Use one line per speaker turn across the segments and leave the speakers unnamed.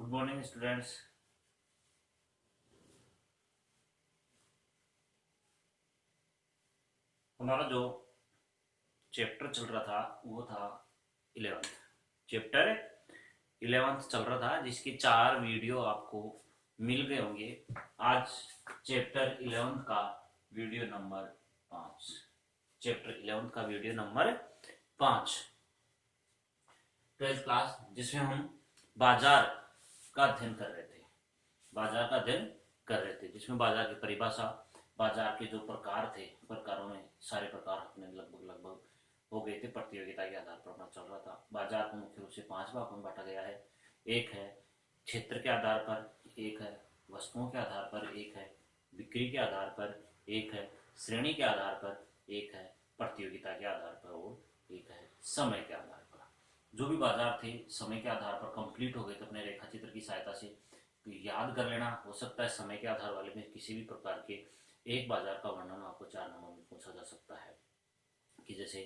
Good morning students. हमारा जो chapter चल रहा था वो था 11th। चैप्टर 11th चल रहा था जिसके 4 वीडियो आपको मिल गए होंगे। आज चैप्टर 11th का वीडियो नंबर 5। चैप्टर 11th का वीडियो नंबर 5 12th क्लास, जिसमें हम बाजार का अध्ययन कर रहे थे। बाजार का अध्ययन कर रहे थे जिसमें बाजार की परिभाषा, बाजार के जो प्रकार थे, प्रकारों में सारे प्रकार अपने लगभग हो गए थे। प्रतियोगिता के आधार पर अपना चल रहा था। बाजार को मुख्य रूप से 5 भागों में बांटा गया है। एक है क्षेत्र के आधार पर, एक है वस्तुओं के आधार पर, एक है बिक्री के आधार पर, एक है श्रेणी के आधार पर, एक है प्रतियोगिता के आधार पर और एक है समय के आधार पर। जो भी बाजार थे समय के आधार पर कंप्लीट हो गए थे अपने रेखा चित्र की सहायता से। तो याद कर लेना, हो सकता है समय के आधार वाले में किसी भी प्रकार के एक बाजार का वर्णन आपको 4 नंबर में पूछा जा सकता है। कि जैसे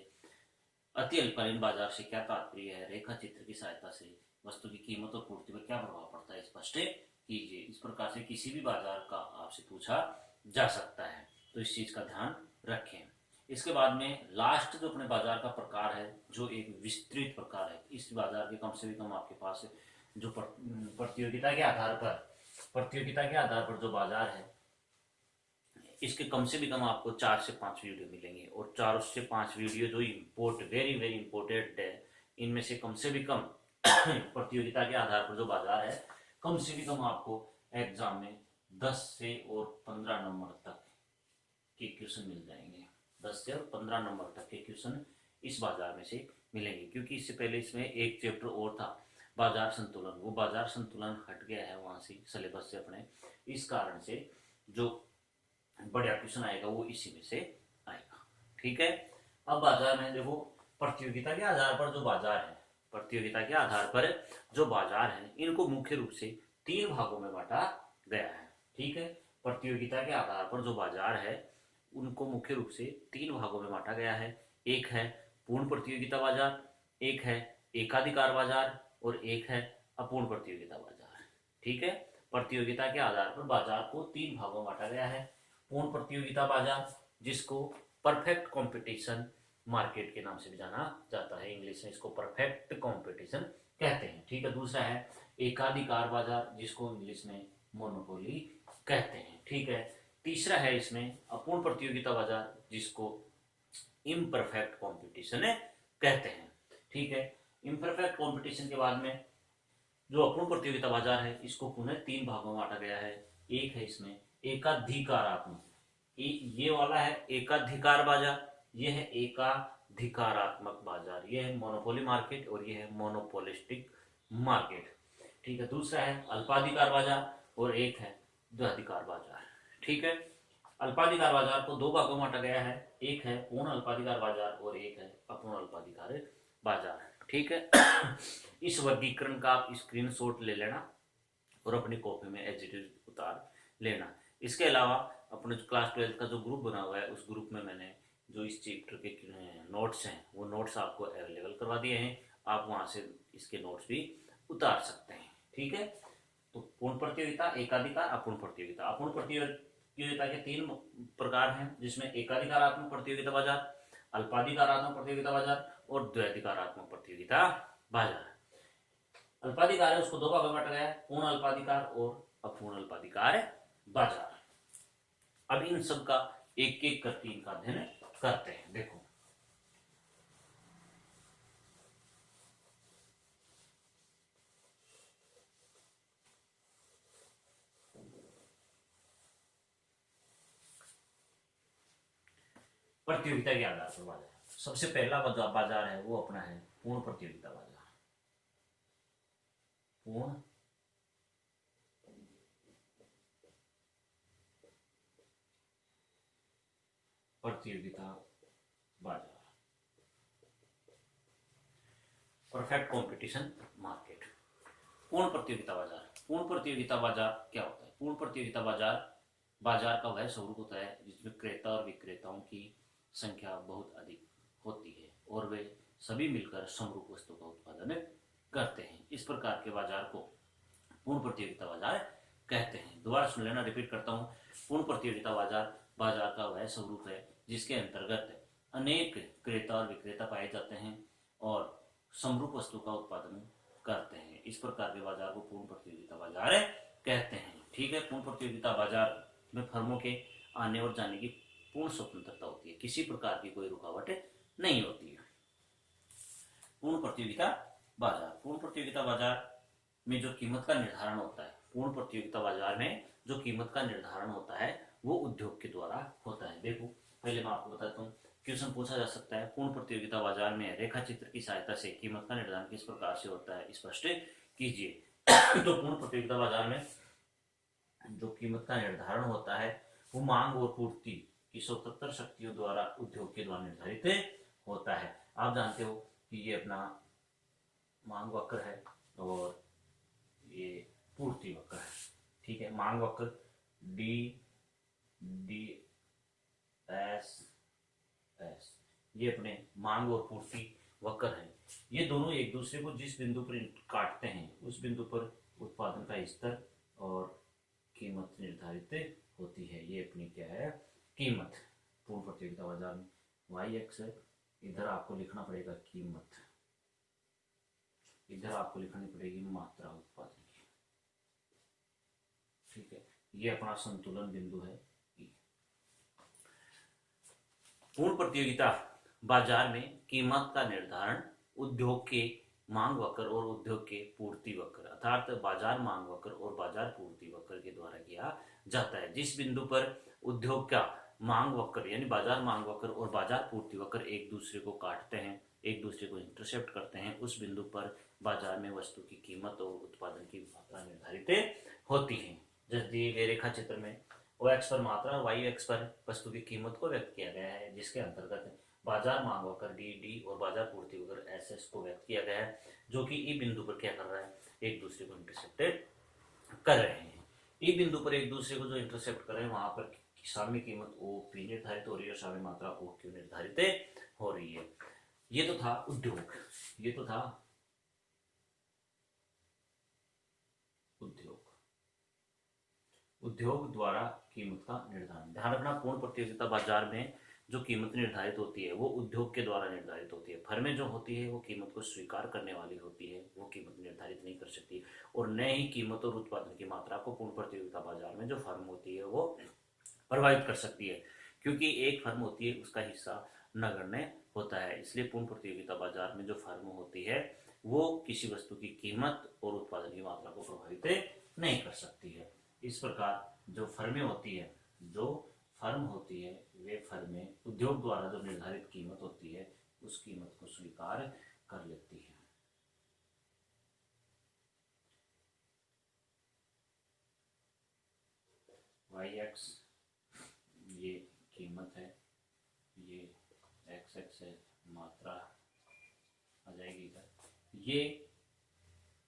अति अल्पकालीन बाजार से क्या तात्पर्य है, रेखा चित्र की सहायता से वस्तु की कीमत और पूर्ति पर क्या प्रभाव पड़ता है, स्पष्ट कीजिए। इस प्रकार से किसी भी बाजार का आपसे पूछा जा सकता है, तो इस चीज का ध्यान रखें। इसके बाद में लास्ट जो अपने बाजार का प्रकार है, जो एक विस्तृत प्रकार है, इस बाजार के कम से भी कम आपके पास जो प्रतियोगिता के आधार पर जो बाजार है, इसके कम से भी कम आपको 4 से 5 वीडियो मिलेंगे। और 4 से 5 वीडियो जो वेरी वेरी इंपॉर्टेंट है, इनमें से कम से भी कम प्रतियोगिता के आधार पर जो बाजार है, कम से भी कम आपको एग्जाम में 10 से और 15 नंबर तक के क्वेश्चन मिल जाएंगे। 10 से और 15 नंबर तक के क्वेश्चन इस बाजार में से मिलेंगे। क्योंकि इससे पहले इसमें एक चैप्टर और था बाजार संतुलन, वो बाजार संतुलन हट गया है वहां से सिलेबस से अपने। इस कारण से जो बढ़िया क्वेश्चन आएगा वो इसी में से आएगा। ठीक है। अब बाजार में देखो, प्रतियोगिता के आधार पर जो बाजार है, प्रतियोगिता के आधार पर जो बाजार है, इनको मुख्य रूप से 3 भागों में बांटा गया है। ठीक है। प्रतियोगिता के आधार पर जो बाजार है उनको मुख्य रूप से 3 भागों में बांटा गया है। एक है पूर्ण प्रतियोगिता बाजार, एक है एकाधिकार बाजार और एक है अपूर्ण प्रतियोगिता बाजार। ठीक है। प्रतियोगिता के आधार पर बाजार को 3 भागों में बांटा गया है। पूर्ण प्रतियोगिता बाजार, जिसको परफेक्ट कंपटीशन मार्केट के नाम से भी जाना जाता है, इंग्लिश में इसको परफेक्ट कंपटीशन कहते हैं। ठीक है। दूसरा है एकाधिकार बाजार, जिसको इंग्लिश में मोनोपोली कहते हैं। ठीक है। तीसरा है इसमें अपूर्ण प्रतियोगिता बाजार, जिसको इम्परफेक्ट कंपटीशन कहते हैं। ठीक है। इम्परफेक्ट कंपटीशन के बाद में जो अपूर्ण प्रतियोगिता बाजार है, इसको पुनः 3 भागों में बांटा गया है। एक है इसमें एकाधिकारात्मक, ये वाला है एकाधिकार बाजार, ये है एकाधिकारात्मक बाजार, ये है मोनोपोली मार्केट और ये है मोनोपोलिस्टिक मार्केट। ठीक है। दूसरा है अल्पाधिकार बाजार और एक है द्वैधिकार बाजार। ठीक है। अल्पाधिकार बाजार को 2 भागों में बांटा गया है। एक है पूर्ण अल्पाधिकार बाजार और एक है अपूर्ण अल्पाधिकार बाजार। ठीक है। इस वर्गीकरण का आप स्क्रीनशॉट ले लेना और अपनी कॉपी में एज इट इज उतार लेना। इसके अलावा अपने क्लास 12 का जो ग्रुप बना हुआ है, उस ग्रुप में मैंने जो इस चैप्टर के नोट्स हैं, वो नोट्स आपको अवेलेबल करवा दिए हैं। आप वहां से इसके नोट्स भी उतार सकते हैं। ठीक है। तो पूर्ण प्रतियोगिता, एकाधिकार, अपूर्ण प्रतियोगिता। अपूर्ण प्रतियोगिता के 3 प्रकार हैं, जिसमें एकाधिकारात्मक प्रतियोगिता बाजार, अल्पाधिकारात्मक प्रतियोगिता बाजार और द्वैधिकारात्मक प्रतियोगिता बाजार। अल्पाधिकार है उसको 2 भागों में बांटा गया है, पूर्ण अल्पाधिकार और अपूर्ण अल्पाधिकार बाजार। अब इन सब का एक एक करके इनका अध्ययन करते हैं। देखो, प्रतियोगिता के आधार पर बाजार, सबसे पहला बाजार है वो अपना है पूर्ण प्रतियोगिता बाजार। पूर्ण प्रतियोगिता बाजार, परफेक्ट कंपटीशन मार्केट। पूर्ण प्रतियोगिता बाजार, पूर्ण प्रतियोगिता बाजार क्या होता है? पूर्ण प्रतियोगिता बाजार का वह स्वरूप होता है जिसमें क्रेता और विक्रेताओं की संख्या बहुत अधिक होती है और वे सभी मिलकर समरूप वस्तु का उत्पादन करते हैं। इस प्रकार के बाजार को पूर्ण प्रतियोगिता बाजार कहते हैं। दोबारा सुन लेना, रिपीट करता हूँ। पूर्ण प्रतियोगिता बाजार बाजार का वह स्वरूप है जिसके अंतर्गत अनेक क्रेता और विक्रेता पाए जाते हैं और समरूप वस्तु का उत्पादन करते हैं। इस प्रकार के बाजार को पूर्ण प्रतियोगिता बाजार कहते हैं। ठीक है। पूर्ण प्रतियोगिता बाजार में फर्मों के आने और जाने की पूर्ण स्वतंत्रता होती है, किसी प्रकार की कोई रुकावट नहीं होती है। पूर्ण प्रतियोगिता बाजार, पूर्ण प्रतियोगिता बाजार में जो कीमत का निर्धारण होता है, पूर्ण प्रतियोगिता बाजार में जो कीमत का निर्धारण होता है वो उद्योग के द्वारा होता है। देखो पहले मैं आपको बताता हूँ, क्वेश्चन पूछा जा सकता है पूर्ण प्रतियोगिता बाजार में रेखा चित्र की सहायता से कीमत का निर्धारण किस प्रकार से होता है, स्पष्ट कीजिए। तो पूर्ण प्रतियोगिता बाजार में जो कीमत का निर्धारण होता है वो मांग और पूर्ति की स्वतंत्र शक्तियों द्वारा उद्योग के द्वारा निर्धारित होता है। आप जानते हो कि ये अपना मांग वक्र है और ये पूर्ति वक्र है। ठीक है। मांग वक्र डी डी एस एस, ये अपने मांग और पूर्ति वक्र है। ये दोनों एक दूसरे को जिस बिंदु पर काटते हैं उस बिंदु पर उत्पादन का स्तर और कीमत निर्धारित होती है। ये अपनी क्या है, कीमत। पूर्ण प्रतियोगिता बाजार में वाई एक्स है, इधर आपको लिखना पड़ेगा कीमत, इधर आपको लिखनी पड़ेगी मात्रा उत्पादन की। ठीक है। ये अपना संतुलन बिंदु है। पूर्ण प्रतियोगिता बाजार में कीमत का निर्धारण उद्योग के मांग वक्र और उद्योग के पूर्ति वक्र अर्थात बाजार मांग वक्र और बाजार पूर्ति वक्र के द्वारा किया जाता है। जिस बिंदु पर उद्योग का मांग वक्र यानी बाजार मांग वक्र और बाजार पूर्ति वक्र एक दूसरे को काटते हैं, एक दूसरे को इंटरसेप्ट करते हैं, उस बिंदु पर बाजार में वस्तु की कीमत और उत्पादन की मात्रा निर्धारित होती है। जैसे दिए गए रेखा चित्र में ओ एक्स पर मात्रा और वाई एक्स पर वस्तु की कीमत को व्यक्त किया गया है, जिसके अंतर्गत बाजार मांग वक्र डी डी और बाजार पूर्ति वक्र एस एस को व्यक्त किया गया है, जो कि ई बिंदु पर क्या कर रहा है, एक दूसरे को इंटरसेप्टेड कर रहे हैं। ई बिंदु पर एक दूसरे को जो इंटरसेप्ट कर रहे हैं वहां पर साम्य कीमत ओ पी निर्धारित हो रही है और साम्य मात्रा ओ क्यू निर्धारित हो रही है। ये तो था उद्योग, ये तो था उद्योग, उद्योग द्वारा कीमत का निर्धारण। ध्यान रखना, पूर्ण प्रतियोगिता बाजार में जो कीमत निर्धारित होती है वो उद्योग के द्वारा निर्धारित होती है। फर्में जो होती है वो कीमत को स्वीकार करने वाली होती है, वो कीमत निर्धारित नहीं कर सकती, और न ही कीमत और उत्पादन की मात्रा को पूर्ण प्रतियोगिता बाजार में जो फर्म होती है वो प्रभावित कर सकती है, क्योंकि एक फर्म होती है उसका हिस्सा नगण्य होता है। इसलिए पूर्ण प्रतियोगिता बाजार में जो फर्म होती है वो किसी वस्तु की कीमत और उत्पादन की मात्रा को प्रभावित नहीं कर सकती है। इस प्रकार जो फर्में होती है, जो फर्म होती है, वे फर्में उद्योग द्वारा जो निर्धारित कीमत होती है उस कीमत को स्वीकार कर लेती है। वाई एक्स ये कीमत है, ये एक्स एक्स है, मात्रा आ जाएगी इधर। ये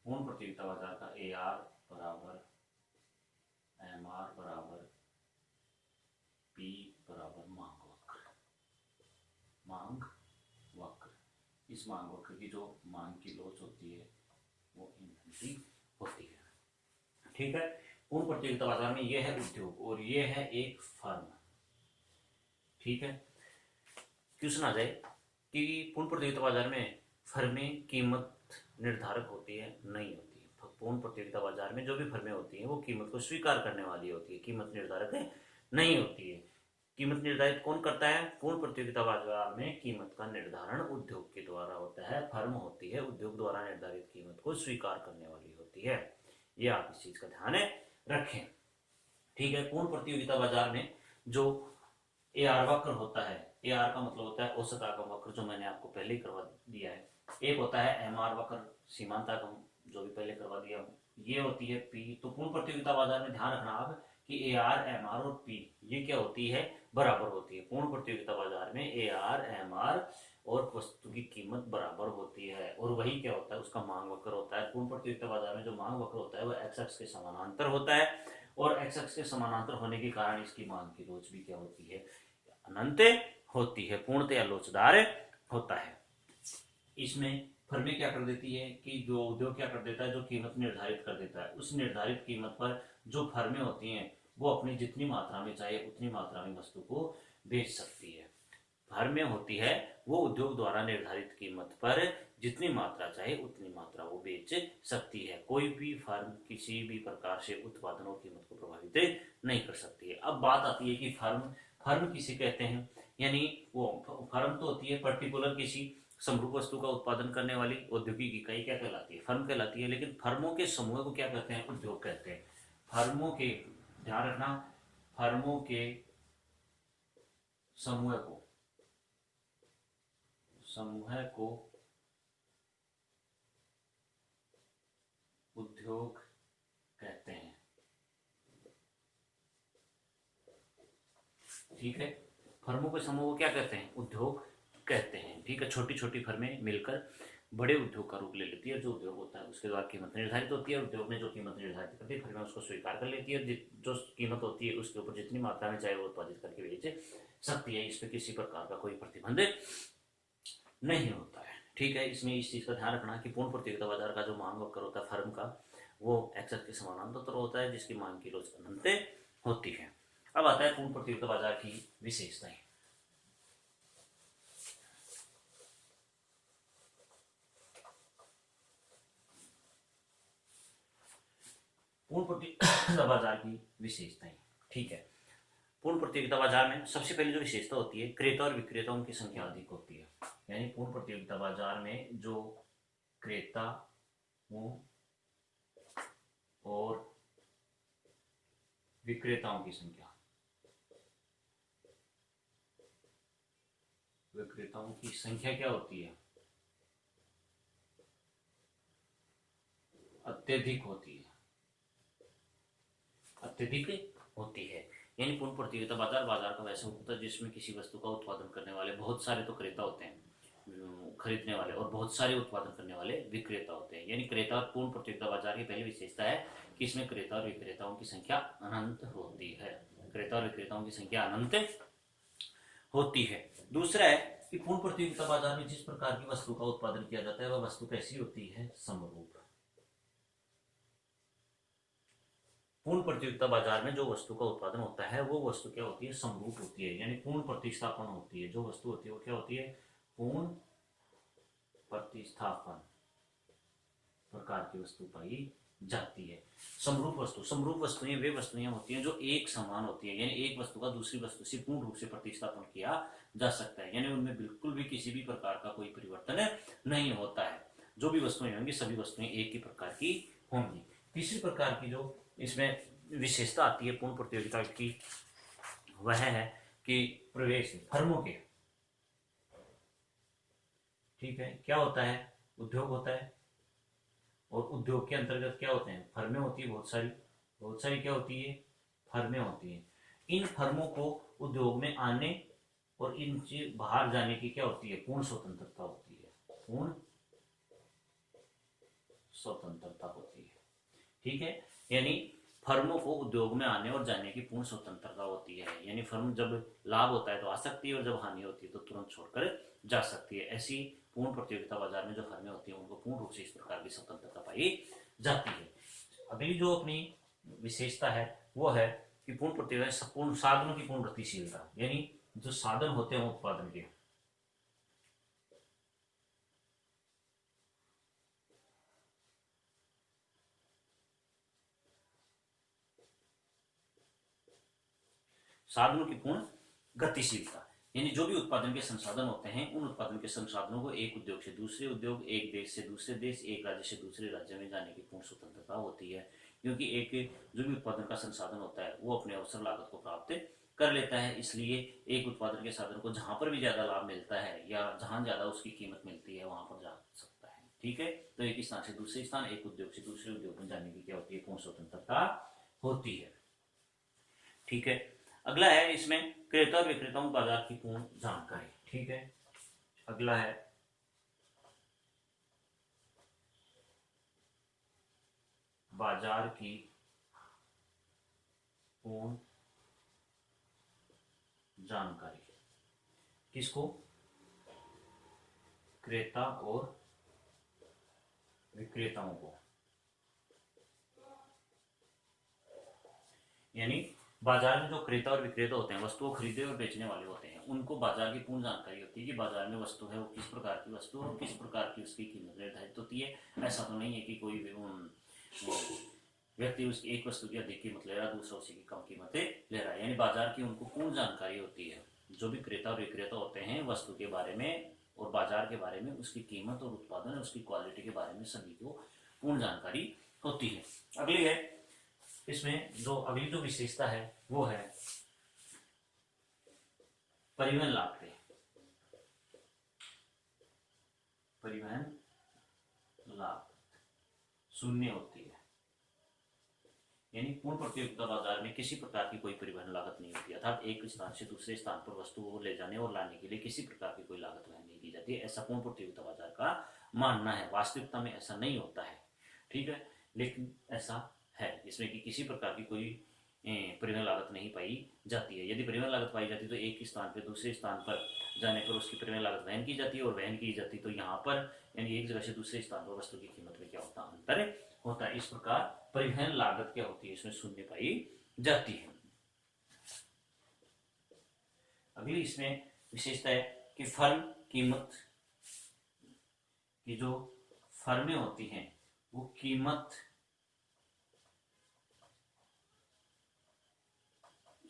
पूर्ण प्रतियोगिता बाजार का ए आर बराबर एम आर बराबर पी बराबर मांग वक्र, मांग वक्र। इस मांग वक्र की जो मांग की लोच होती है वो इन्फिनिटी होती है। ठीक है। पूर्ण प्रतियोगिता बाजार में ये है उद्योग और ये है एक फर्म। ठीक है। क्वेश्चन आ जाए कि पूर्ण प्रतियोगिता बाजार में फर्में कीमत निर्धारक होती है, नहीं होती है। पूर्ण प्रतियोगिता बाजार में जो भी फर्में होती हैं वो कीमत को स्वीकार करने वाली होती है, कीमत निर्धारक नहीं होती है। कीमत निर्धारित कौन करता है? पूर्ण प्रतियोगिता बाजार में कीमत का निर्धारण उद्योग के द्वारा होता है, फर्म होती है उद्योग द्वारा निर्धारित कीमत को स्वीकार करने वाली होती है। ये आप इस चीज का ध्यान रखें। ठीक है। पूर्ण प्रतियोगिता बाजार में जो ए आर वक्र होता है, ए आर का मतलब होता है औसत आगम वक्र, जो मैंने आपको पहले ही करवा दिया है। एक होता है एम आर वक्र, सीमांत आगम, जो भी पहले करवा दिया हूँ। ये होती है पी। तो पूर्ण प्रतियोगिता बाजार में ध्यान रखना आप कि ए आर एम आर और पी ये क्या होती है, बराबर होती है। पूर्ण प्रतियोगिता बाजार में ए आर एम आर और वस्तु की कीमत बराबर होती है, और वही क्या होता है, उसका मांग वक्र होता है। पूर्ण प्रतियोगिता बाजार में जो मांग वक्र होता है वह एक्स एक्स के समानांतर होता है, और एक्स एक्स के समानांतर होने के कारण इसकी मांग की लोच भी क्या होती है, अनंत होती है, पूर्णतया लोचदार होता है। इसमें फर्में क्या कर देती है कि जो उद्योग क्या कर देता है, जो कीमत निर्धारित कर देता है, उस निर्धारित कीमत पर जो फर्में होती हैं वो अपनी जितनी मात्रा में चाहे उतनी मात्रा में वस्तु को बेच सकती है। फर्में होती है वो उद्योग द्वारा निर्धारित कीमत पर जितनी मात्रा चाहे उतनी मात्रा वो बेच सकती है। कोई भी फर्म किसी भी प्रकार से उत्पादन और कीमत को प्रभावित नहीं कर सकती है। अब बात आती है कि फर्म फर्म किसे कहते हैं, यानी वो फर्म तो होती है पर्टिकुलर किसी समरूप वस्तु का उत्पादन करने वाली औद्योगिक इकाई क्या कहलाती है, फर्म कहलाती है। लेकिन फर्मों के समूह को क्या कहते हैं, उद्योग कहते हैं। फर्मों के, ध्यान रखना, फर्मों के समूह को उद्योग कहते हैं। ठीक है, फर्मों के समूह को क्या कहते हैं, उद्योग कहते हैं। ठीक है, छोटी छोटी फर्में मिलकर बड़े उद्योग का रूप ले लेती है। जो उद्योग होता है उसके द्वारा कीमत निर्धारित होती है। उद्योग में जो कीमत निर्धारित करती है फर्में उसको स्वीकार कर लेती है। जो कीमत होती है उसके ऊपर जितनी मात्रा में चाहे वो उत्पादित करके बेच सकती है। इस पर किसी प्रकार का कोई प्रतिबंध नहीं होता है। ठीक है, इसमें इस चीज़ का ध्यान रखना कि पूर्ण प्रतियोगिता बाजार का जो मांग वक्र होता है फर्म का, वो एक्सेस के समानांतर होता है, जिसकी मांग की रोज अनंत होती है। अब आता है पूर्ण प्रतियोगिता बाजार की विशेषताएं। पूर्ण प्रतियोगिता बाजार की विशेषताएं। ठीक है, पूर्ण प्रतियोगिता बाजार में सबसे पहले जो विशेषता होती है, क्रेता और विक्रेताओं की संख्या अधिक होती है। यानी पूर्ण प्रतियोगिता बाजार में जो क्रेता और विक्रेताओं की संख्या, क्या होती है, अत्यधिक होती है। यानी पूर्ण प्रतियोगिता बाजार का वैसा होता है जिसमें किसी वस्तु का उत्पादन करने वाले बहुत सारे तो क्रेता होते हैं खरीदने वाले, और बहुत सारे उत्पादन करने वाले विक्रेता होते हैं। यानी क्रेता और पूर्ण प्रतियोगिता बाजार की पहली विशेषता है कि इसमें क्रेता और विक्रेताओं की संख्या अनंत होती है। क्रेता और विक्रेताओं की संख्या अनंत होती है। दूसरा है कि पूर्ण प्रतियोगिता बाजार में जिस प्रकार की वस्तु का उत्पादन किया जाता है वह वस्तु कैसी होती है, समरूप। पूर्ण प्रतियोगिता बाजार में जो वस्तु का उत्पादन होता है वो वस्तु क्या होती है, समरूप होती है। यानी पूर्ण प्रतिस्थापन होती है। जो वस्तु होती है वो क्या होती है, पूर्ण प्रतिस्थापन प्रकार की वस्तु पाई जाती है। समरूप वस्तुएं वे वस्तुएं होती हैं जो एक समान होती है। यानी एक वस्तु का दूसरी वस्तु से पूर्ण रूप से प्रतिस्थापन किया जा सकता है। यानी उनमें बिल्कुल भी किसी भी प्रकार का कोई परिवर्तन नहीं होता है। जो भी वस्तुएं होंगी सभी वस्तुएं एक ही प्रकार की होंगी। तीसरी प्रकार की जो इसमें विशेषता आती है पूर्ण प्रतियोगिता की, वह है कि प्रवेश फर्मों के, ठीक है, क्या होता है, उद्योग होता है, और उद्योग के अंतर्गत क्या होते हैं, फर्में होती है बहुत सारी क्या होती है, फर्में होती हैं। इन फर्मों को उद्योग में आने और इनसे बाहर जाने की क्या होती है, पूर्ण स्वतंत्रता होती है। पूर्ण स्वतंत्रता होती है। ठीक है, यानी फर्मों को उद्योग में आने और जाने की पूर्ण स्वतंत्रता होती है। यानी फर्म जब लाभ होता है तो आ सकती है और जब हानि होती है तो तुरंत छोड़कर जा सकती है। ऐसी पूर्ण प्रतियोगिता बाजार में जो फर्में होती हैं उनको पूर्ण रूप से इस प्रकार की स्वतंत्रता पाई जाती है। अगली जो अपनी विशेषता है वो है कि पूर्ण प्रतियोगिता पूर्ण साधनों की पूर्ण गतिशीलता। यानी जो साधन होते हैं उत्पादन के, साधनों की पूर्ण गतिशीलता, यानी जो भी उत्पादन के संसाधन होते हैं उन उत्पादन के संसाधनों को एक उद्योग से दूसरे उद्योग, एक देश से दूसरे देश, एक राज्य से दूसरे राज्य में जाने की पूर्ण स्वतंत्रता होती है। क्योंकि एक जो भी उत्पादन का संसाधन होता है वो अपने अवसर लागत को प्राप्त कर लेता है। इसलिए एक उत्पादन के साधन को जहां पर भी ज्यादा लाभ मिलता है या जहां ज्यादा उसकी कीमत मिलती है वहां पर जा सकता है। ठीक है, तो एक स्थान से दूसरे स्थान, एक उद्योग से दूसरे उद्योग में जाने की क्या होती है, पूर्ण स्वतंत्रता होती है। ठीक है, अगला है इसमें क्रेता और विक्रेताओं बाजार की पूर्ण जानकारी। ठीक है, अगला है बाजार की पूर्ण जानकारी। किसको, क्रेता और विक्रेताओं को, यानी बाजार में जो क्रेता और विक्रेता होते हैं, वस्तु को खरीदने और बेचने वाले होते हैं, उनको बाजार की पूर्ण जानकारी होती है कि बाजार में वस्तु है वो किस प्रकार की वस्तु और किस प्रकार की उसकी कीमत निर्धारित होती है। ऐसा तो नहीं है कि कोई भी व्यक्ति उसकी एक वस्तु की अधिक कीमत ले रहा है, दूसरा उसी की कम कीमतें ले रहा है। यानी बाजार की उनको पूर्ण जानकारी होती है। जो भी क्रेता और विक्रेता होते हैं वस्तु के बारे में और बाजार के बारे में, उसकी कीमत और उत्पादन और उसकी क्वालिटी के बारे में सभी को पूर्ण जानकारी होती है। अगली है, इसमें जो अगली जो विशेषता है वो है परिवहन लागतें। परिवहन लागत शून्य होती है, यानी पूर्ण प्रतियोगिता बाजार में किसी प्रकार की कोई परिवहन लागत नहीं होती, अर्थात एक स्थान से दूसरे स्थान पर वस्तु को ले जाने और लाने के लिए किसी प्रकार की कोई लागत वहन नहीं की जाती है। ऐसा पूर्ण प्रतियोगिता बाजार का मानना है। वास्तविकता में ऐसा नहीं होता है, ठीक है, लेकिन ऐसा है इसमें कि किसी प्रकार की कोई परिवहन लागत नहीं पाई जाती है। यदि परिवहन लागत पाई जाती है तो एक स्थान पर दूसरे स्थान पर जाने पर उसकी परिवहन लागत वहन की जाती है, और वहन की जाती तो यहाँ पर यानी एक जगह से दूसरे स्थान पर वस्तु की कीमत में क्या होता है, अंतर होता है। इस प्रकार परिवहन लागत क्या होती है, इसमें शून्य पाई जाती है। अगली इसमें विशेषता है कि फर्म कीमत की जो फर्में होती हैं वो कीमत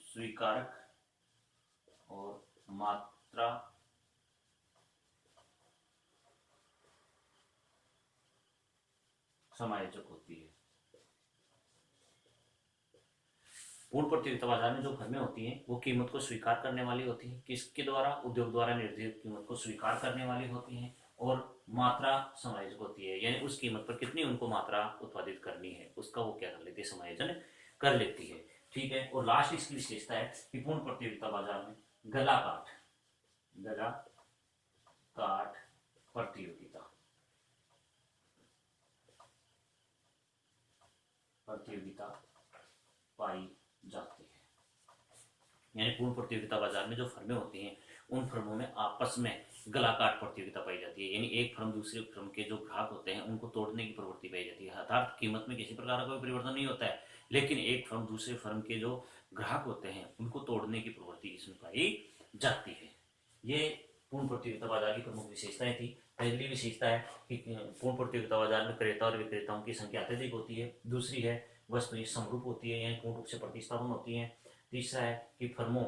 स्वीकारक और मात्रा समायोजक होती है। पूर्ण प्रतियोगिता बाजार में जो फर्में होती हैं वो कीमत को स्वीकार करने वाली होती हैं, किसके द्वारा, उद्योग द्वारा निर्धारित कीमत को स्वीकार करने वाली होती हैं, और मात्रा समायोजक होती है, यानी उस कीमत पर कितनी उनको मात्रा उत्पादित करनी है उसका वो क्या कर लेती है, समायोजन कर लेती है, ठीक है। और लास्ट इसकी विशेषता है कि पूर्ण प्रतियोगिता बाजार में गला काट प्रतियोगिता पाई जाती है। यानी पूर्ण प्रतियोगिता बाजार में जो फर्में होती हैं उन फर्मों में आपस में गला काट प्रतियोगिता पाई जाती है, यानी एक फर्म दूसरे फर्म के जो ग्राहक होते हैं उनको तोड़ने की प्रवृत्ति पाई जाती है। अर्थात कीमत में किसी प्रकार का कोई परिवर्तन नहीं होता है, लेकिन एक फर्म दूसरे फर्म के जो ग्राहक होते हैं उनको तोड़ने की प्रवृत्ति इसमें पाई जाती है। ये पूर्ण प्रतियोगिता बाजार की प्रमुख विशेषताएं थी। पहली विशेषता है कि पूर्ण प्रतियोगिता बाजार में क्रेता और विक्रेताओं की संख्या अत्यधिक होती है। दूसरी है वस्तुएं समरूप होती है, यानी पूर्ण रूप से प्रतिस्थापन होती है। तीसरा है कि फर्मों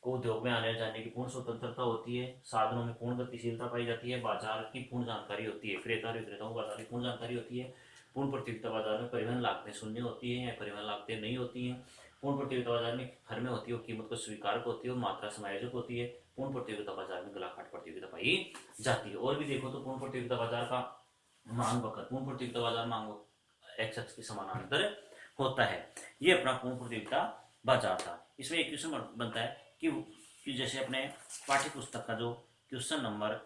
को उद्योग में आने जाने की पूर्ण स्वतंत्रता होती है। साधनों में पूर्ण गतिशीलता पाई जाती है। बाजार की पूर्ण जानकारी होती है, क्रेता और विक्रेताओं को बाजार की पूर्ण जानकारी होती है। पूर्ण प्रतियोगिता बाजार में परिवहन लागतें शून्य होती है या परिवहन लागतें नहीं होती हैं। पूर्ण प्रतियोगिता बाजार में फर्में होती है, कीमत को स्वीकारक होती है और मात्रा समायोजक होती है। पूर्ण प्रतियोगिता बाजार में गलाकाट प्रतियोगिता पाई जाती है। और भी देखो तो पूर्ण प्रतियोगिता बाजार का मांग वक्र, पूर्ण प्रतियोगिता बाजार मांग एक्स अक्ष के समानांतर होता है। ये अपना पूर्ण प्रतियोगिता बाजार था। इसमें एक क्वेश्चन बनता है कि जैसे अपने पाठ्य पुस्तक का जो क्वेश्चन नंबर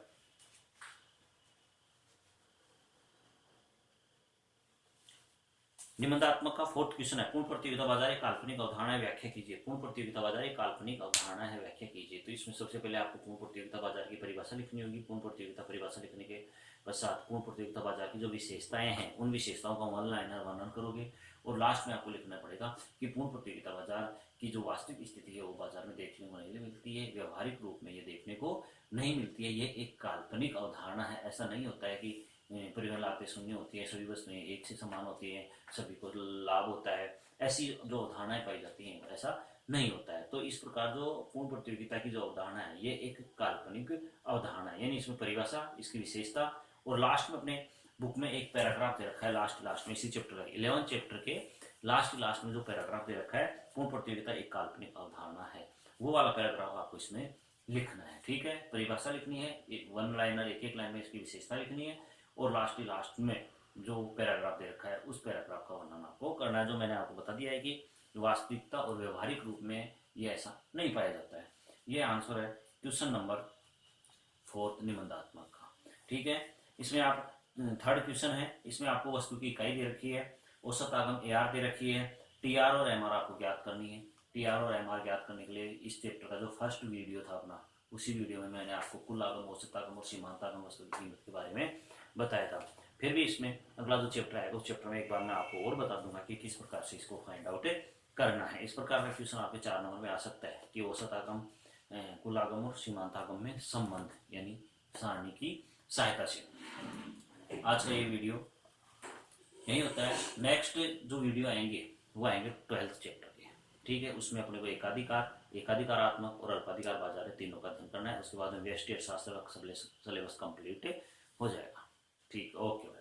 निबंधात्मक का 4th क्वेश्चन है, पूर्ण प्रतियोगिता बाजार एक काल्पनिक अवधारणा है, व्याख्या कीजिए। पूर्ण प्रतियोगिता बाजार एक काल्पनिक अवधारणा है, व्याख्या कीजिए। तो इसमें सबसे पहले आपको पूर्ण प्रतियोगिता बाजार की परिभाषा लिखनी होगी। पूर्ण प्रतियोगिता परिभाषा लिखने के पश्चात पूर्ण प्रतियोगिता बाजार की जो विशेषताएं हैं उन विशेषताओं का वन लाइनर वर्णन करोगे। और लास्ट में आपको लिखना पड़ेगा कि पूर्ण प्रतियोगिता बाजार की जो वास्तविक स्थिति है वो बाजार में देखने को नहीं मिलती है, व्यवहारिक रूप में ये देखने को नहीं मिलती है, ये एक काल्पनिक अवधारणा है। ऐसा नहीं होता है कि परिवहन लागतें शून्य होती है, सभी वस्तुएं एक से समान होती है, सभी को लाभ होता है, ऐसी जो अवधारणाएं पाई जाती हैं ऐसा नहीं होता है। तो इस प्रकार जो पूर्ण प्रतियोगिता की जो अवधारणा है ये एक काल्पनिक अवधारणा है, यानी इसमें परिभाषा, इसकी विशेषता और लास्ट में अपने बुक में एक पैराग्राफ दे रखा है। लास्ट में इसी चैप्टर का 11 चैप्टर के लास्ट में जो पैराग्राफ दे रखा है, पूर्ण प्रतियोगिता एक काल्पनिक अवधारणा है, वो वाला पैराग्राफ आपको इसमें लिखना है। ठीक है, परिभाषा लिखनी है, वन लाइनर एक लाइन में इसकी विशेषता लिखनी है और लास्ट में जो पैराग्राफ दे रखा है उस पैराग्राफ का वर्णन आपको करना है। जो मैंने आपको बता दिया है कि वास्तविकता और व्यवहारिक रूप में ये ऐसा नहीं पाया जाता है। ये आंसर है क्वेश्चन नंबर 4 निबंधात्मक का। ठीक है, इसमें आप 3rd क्वेश्चन है, इसमें आपको वस्तु की इकाई दे रखी है, औसत आगम AR दे रखी है, TR और MR आपको ज्ञात करनी है। TR और MR ज्ञात करने के लिए इस चैप्टर का जो फर्स्ट वीडियो था अपना, उसी वीडियो में मैंने आपको कुल आगम, औसत आगम और सीमांत आगम वस्तु की कीमत के बारे में बताया था। फिर भी इसमें अगला जो चैप्टर आएगा उस चैप्टर में एक बार मैं आपको और बता दूंगा कि किस प्रकार से इसको फाइंड आउट करना है। इस प्रकार का क्वेश्चन आपके 4 नंबर में आ सकता है कि औसत आगम, कुल आगम और सीमांत आगम में संबंध, यानी सारणी की सहायता से। आज का ये वीडियो यही होता है। नेक्स्ट जो वीडियो आएंगे वो आएंगे 12th चैप्टर के, ठीक है। उसमें अपने को एकाधिकारात्मक और अल्पाधिकार बाजार है, तीनों का अध्ययन करना है। उसके बाद में व्यष्टि अर्थशास्त्र का सिलेबस कंप्लीट हो जाएगा। ठीक, ओके।